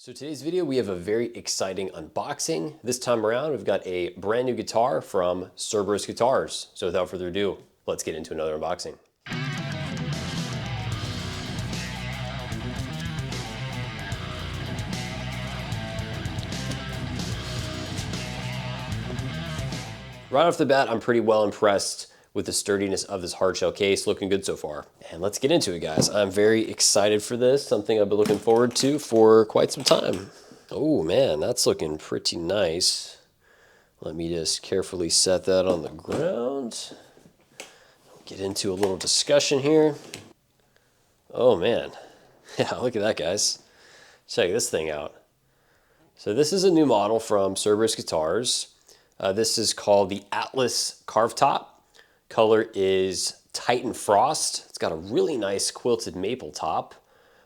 So today's video, we have a very exciting unboxing. This time around, we've got a brand new guitar from Cerberus guitars. So without further ado, let's get into another unboxing. Right off the bat, I'm pretty well impressed with the sturdiness of this hardshell case. Looking good so far. And let's get into it, guys. I'm very excited for this, something I've been looking forward to for quite some time. Oh man, that's looking pretty nice. Let me just carefully set that on the ground. Get into a little discussion here. Oh man, yeah, look at that, guys. Check this thing out. So this is a new model from Cerberus guitars. This is called the Atlas Carve Top. Color is Titan Frost. It's got a really nice quilted maple top.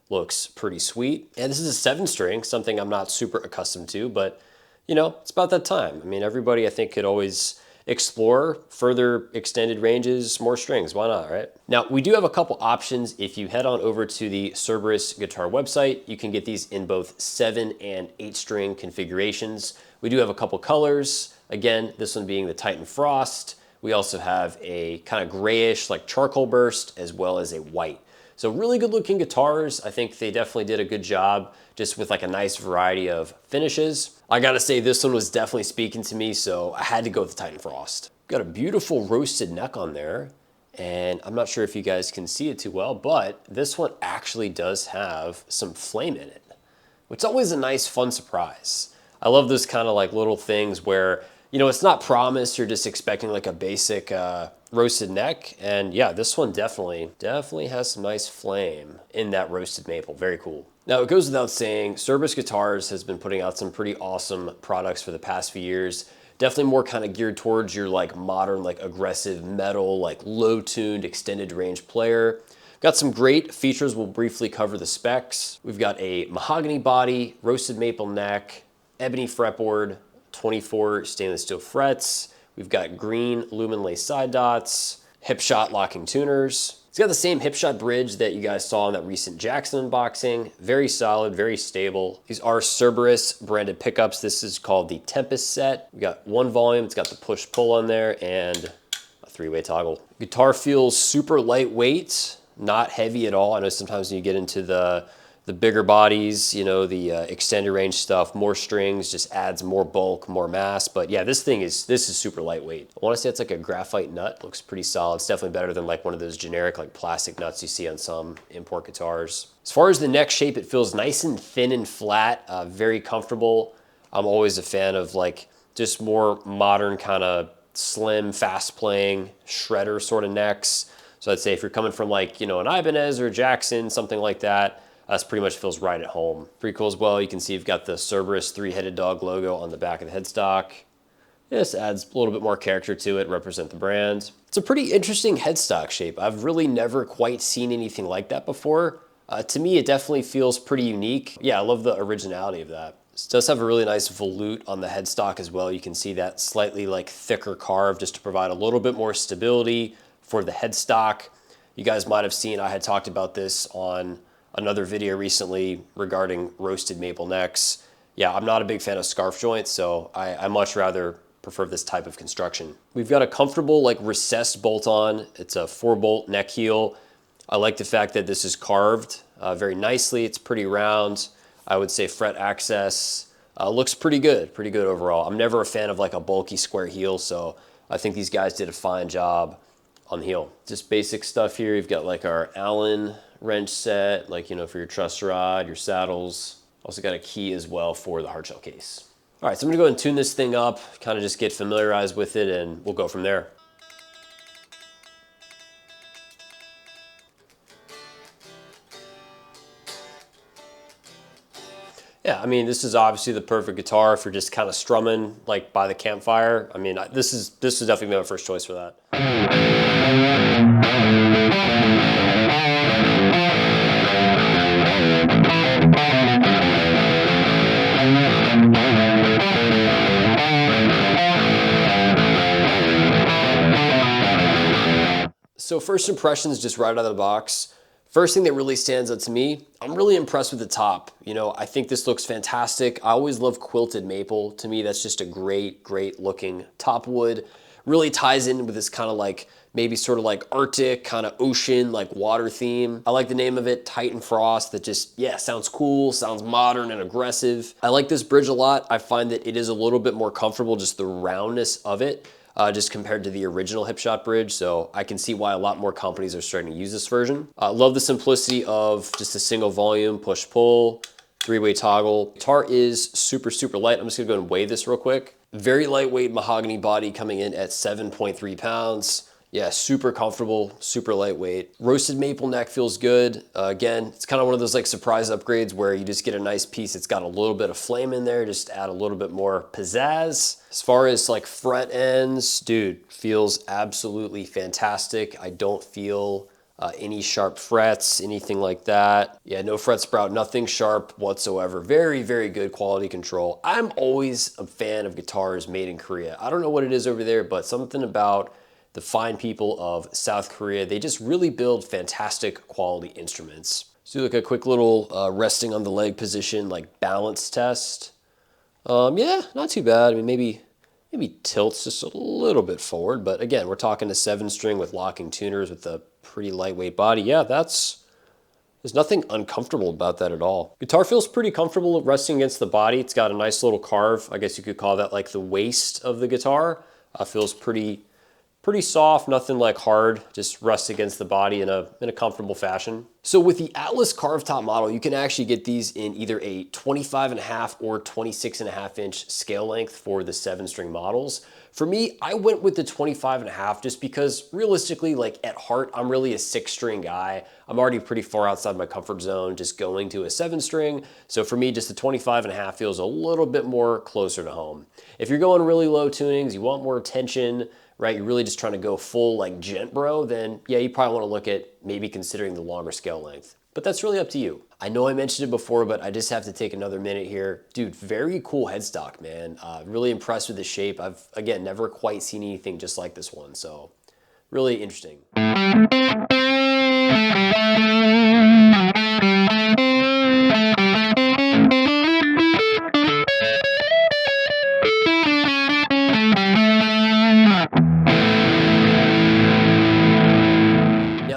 Looks pretty sweet. And this is a 7-string, something I'm not super accustomed to, but you know, it's about that time. I mean, everybody I think could always explore further extended ranges, more strings, why not, right? Now, we do have a couple options. If you head on over to the Cerberus guitar website, you can get these in both 7 and 8-string configurations. We do have a couple colors. Again, this one being the Titan Frost. We also have a kind of grayish, like charcoal burst, as well as a white. So really good looking guitars. I think they definitely did a good job just with like a nice variety of finishes. I gotta say this one was definitely speaking to me, so I had to go with the Titan Frost. Got a beautiful roasted neck on there, and I'm not sure if you guys can see it too well, but this one actually does have some flame in it, which is always a nice fun surprise. I love those kind of like little things where, you know, it's not promised, you're just expecting like a basic roasted neck. And yeah, this one definitely has some nice flame in that roasted maple. Very cool. Now, it goes without saying, Cerberus Guitars has been putting out some pretty awesome products for the past few years. Definitely more kind of geared towards your like modern, like aggressive metal, like low-tuned, extended range player. Got some great features. We'll briefly cover the specs. We've got a mahogany body, roasted maple neck, ebony fretboard, 24 stainless steel frets. We've got green lumen lace side dots, hip shot locking tuners. It's got the same hip shot bridge that you guys saw in that recent Jackson unboxing. Very solid, very stable. These are Cerberus branded pickups. This is called the Tempest set. We got one volume, it's got the push pull on there, and a 3-way toggle. Guitar feels super lightweight, not heavy at all. I know sometimes when you get into the bigger bodies, you know, the extended range stuff, more strings just adds more bulk, more mass. But yeah, this is super lightweight. I want to say it's like a graphite nut. Looks pretty solid. It's definitely better than like one of those generic like plastic nuts you see on some import guitars. As far as the neck shape, it feels nice and thin and flat, very comfortable. I'm always a fan of like just more modern kind of slim, fast playing shredder sort of necks. So I'd say if you're coming from like, you know, an Ibanez or a Jackson, something like that, this pretty much feels right at home. Pretty cool as well. You can see you've got the Cerberus 3-headed dog logo on the back of the headstock. This adds a little bit more character to it, represent the brand. It's a pretty interesting headstock shape. I've really never quite seen anything like that before. To me, it definitely feels pretty unique. Yeah, I love the originality of that. This does have a really nice volute on the headstock as well. You can see that slightly like thicker carve just to provide a little bit more stability for the headstock. You guys might have seen, I had talked about this on another video recently regarding roasted maple necks. Yeah, I'm not a big fan of scarf joints, so I much rather prefer this type of construction. We've got a comfortable like recessed bolt on. It's a 4-bolt neck heel. I like the fact that this is carved very nicely. It's pretty round. I would say fret access looks pretty good overall. I'm never a fan of like a bulky square heel, so I think these guys did a fine job on the heel. Just basic stuff here. You've got like our Allen wrench set, like, you know, for your truss rod, your saddles. Also got a key as well for the hardshell case. All right, so I'm gonna go ahead and tune this thing up, kind of just get familiarized with it, and we'll go from there. Yeah, I mean, this is obviously the perfect guitar if you're just kind of strumming like by the campfire. I mean, this is definitely my first choice for that. So first impressions just right out of the box, First thing that really stands out to me, I'm really impressed with the top. You know, I think this looks fantastic. I always love quilted maple. To me, that's just a great, great looking top wood. Really ties in with this kind of like, maybe sort of like Arctic, kind of ocean, like water theme. I like the name of it, Titan Frost. That just, yeah, sounds cool, sounds modern and aggressive. I like this bridge a lot. I find that it is a little bit more comfortable, just the roundness of it. Just compared to the original Hipshot bridge. So I can see why a lot more companies are starting to use this version. Love the simplicity of just a single volume, push-pull, three-way toggle. Guitar is super, super light. I'm just gonna go and weigh this real quick. Very lightweight mahogany body coming in at 7.3 pounds. Yeah, super comfortable, super lightweight. Roasted maple neck feels good. Again, it's kind of one of those like surprise upgrades where you just get a nice piece. It's got a little bit of flame in there, just add a little bit more pizzazz. As far as like fret ends, dude, feels absolutely fantastic. I don't feel any sharp frets, anything like that. Yeah, no fret sprout, nothing sharp whatsoever. Very, very good quality control. I'm always a fan of guitars made in Korea. I don't know what it is over there, but something about the fine people of South Korea, they just really build fantastic quality instruments. So like a quick little resting on the leg position, like balance test. Yeah, not too bad. I mean, maybe tilts just a little bit forward, but again, we're talking a 7-string with locking tuners with a pretty lightweight body. Yeah, there's nothing uncomfortable about that at all. Guitar feels pretty comfortable resting against the body. It's got a nice little carve. I guess you could call that like the waist of the guitar. Feels pretty soft, nothing like hard, just rests against the body in a comfortable fashion. So with the Atlas carved top model, you can actually get these in either a 25.5 or 26.5 inch scale length for the 7-string models. For me, I went with the 25.5 just because realistically, like at heart, I'm really a 6-string guy. I'm already pretty far outside my comfort zone just going to a 7-string. So for me, just the 25.5 feels a little bit more closer to home. If you're going really low tunings, you want more tension, right? You're really just trying to go full like gent bro, then yeah, you probably want to look at maybe considering the longer scale length. But that's really up to you. I know I mentioned it before, but I just have to take another minute here. Dude, very cool headstock, man. Really impressed with the shape. I've, again, never quite seen anything just like this one, so really interesting.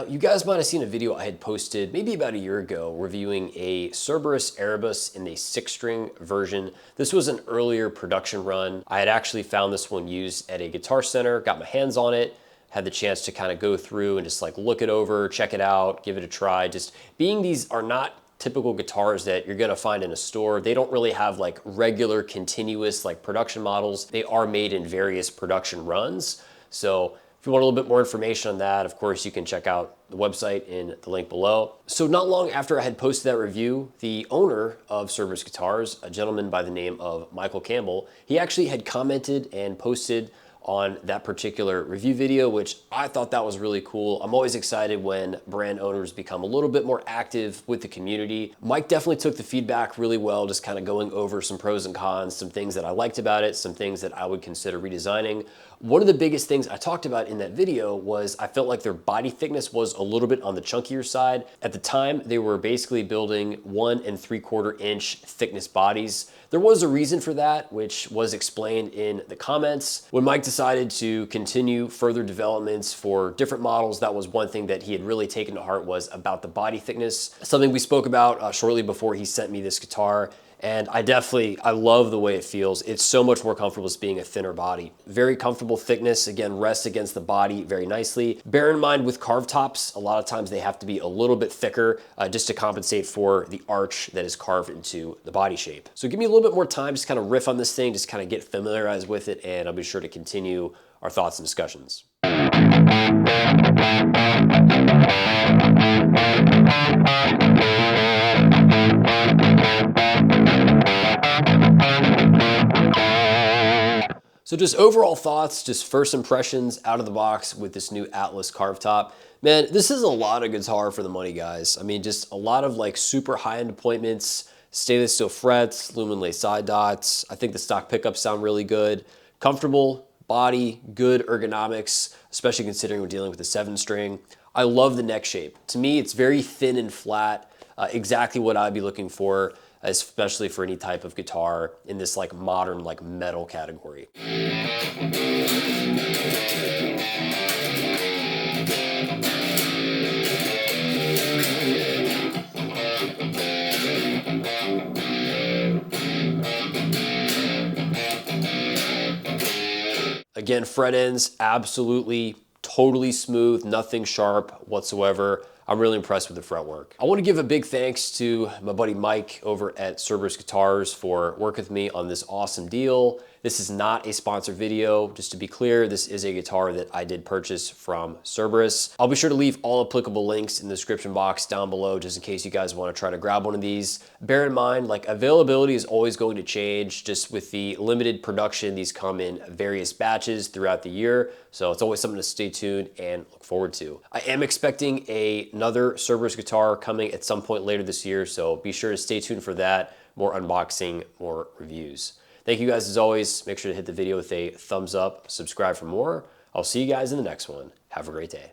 You guys might have seen a video I had posted maybe about a year ago reviewing a Cerberus Erebus in a 6-string version. This was an earlier production run. I had actually found this one used at a Guitar Center, got my hands on it, had the chance to kind of go through and just like look it over, check it out, give it a try. Just being these are not typical guitars that you're gonna find in a store. They don't really have like regular continuous like production models. They are made in various production runs. So if you want a little bit more information on that, of course, you can check out the website in the link below. So not long after I had posted that review, the owner of Cerberus Guitars, a gentleman by the name of Michael Campbell, he actually had commented and posted on that particular review video, which I thought that was really cool. I'm always excited when brand owners become a little bit more active with the community. Mike definitely took the feedback really well, just kind of going over some pros and cons, some things that I liked about it, some things that I would consider redesigning. One of the biggest things I talked about in that video was I felt like their body thickness was a little bit on the chunkier side. At the time, they were basically building 1 3/4 inch thickness bodies. There was a reason for that, which was explained in the comments. When Mike decided to continue further developments for different models, that was one thing that he had really taken to heart, was about the body thickness. Something we spoke about shortly before he sent me this guitar. And I love the way it feels. It's so much more comfortable as being a thinner body. Very comfortable thickness, again, rests against the body very nicely. Bear in mind with carved tops, a lot of times they have to be a little bit thicker just to compensate for the arch that is carved into the body shape. So give me a little bit more time, just kind of riff on this thing, just kind of get familiarized with it, and I'll be sure to continue our thoughts and discussions. So just overall thoughts, just first impressions out of the box with this new Atlas carved top. Man, this is a lot of guitar for the money, guys. I mean, just a lot of like super high-end appointments, stainless steel frets, lumen lace side dots. I think the stock pickups sound really good. Comfortable body, good ergonomics, especially considering we're dealing with a 7-string. I love the neck shape. To me, it's very thin and flat, exactly what I'd be looking for, especially for any type of guitar in this like modern like metal category. Again, fret ends, absolutely, totally smooth, nothing sharp whatsoever. I'm really impressed with the fretwork. I want to give a big thanks to my buddy Mike over at Cerberus Guitars for working with me on this awesome deal. This is not a sponsored video. Just to be clear, this is a guitar that I did purchase from Cerberus. I'll be sure to leave all applicable links in the description box down below just in case you guys want to try to grab one of these. Bear in mind, like availability is always going to change just with the limited production. These come in various batches throughout the year. So it's always something to stay tuned and look forward to. I am expecting another Cerberus guitar coming at some point later this year. So be sure to stay tuned for that. More unboxing, more reviews. Thank you guys as always. Make sure to hit the video with a thumbs up, subscribe for more. I'll see you guys in the next one. Have a great day.